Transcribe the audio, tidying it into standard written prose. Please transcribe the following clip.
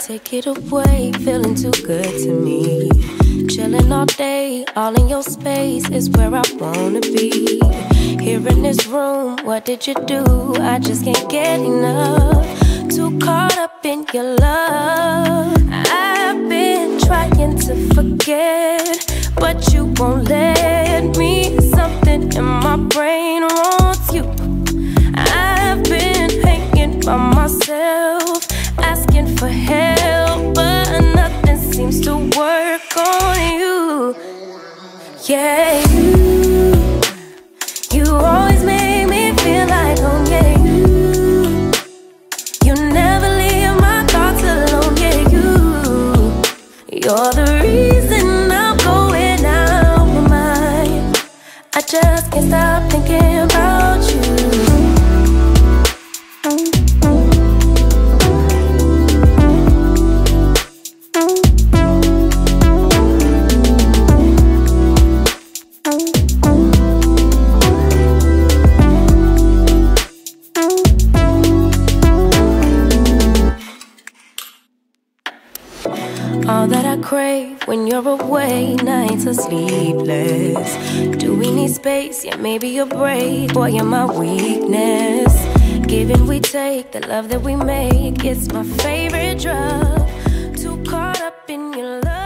Take it away, feeling too good to me. Chilling all day, all in your space is where I wanna be. Here in this room, what did you do? I just can't get enough. Too caught up in your love. I've been trying to forget, but you won't let me. Something in my brain wants you. I've been hanging by myself, asking for help, but nothing seems to work on you. Yeah, you always make me feel like home. Yeah, you never leave my thoughts alone. Yeah, you're the reason I'm going out my mind. I just can't stop thinking about you. All that I crave when you're away, nights are sleepless. Do we need space? Yeah, maybe a break. Boy, you're my weakness. Give and we take, the love that we make, it's my favorite drug. Too caught up in your love.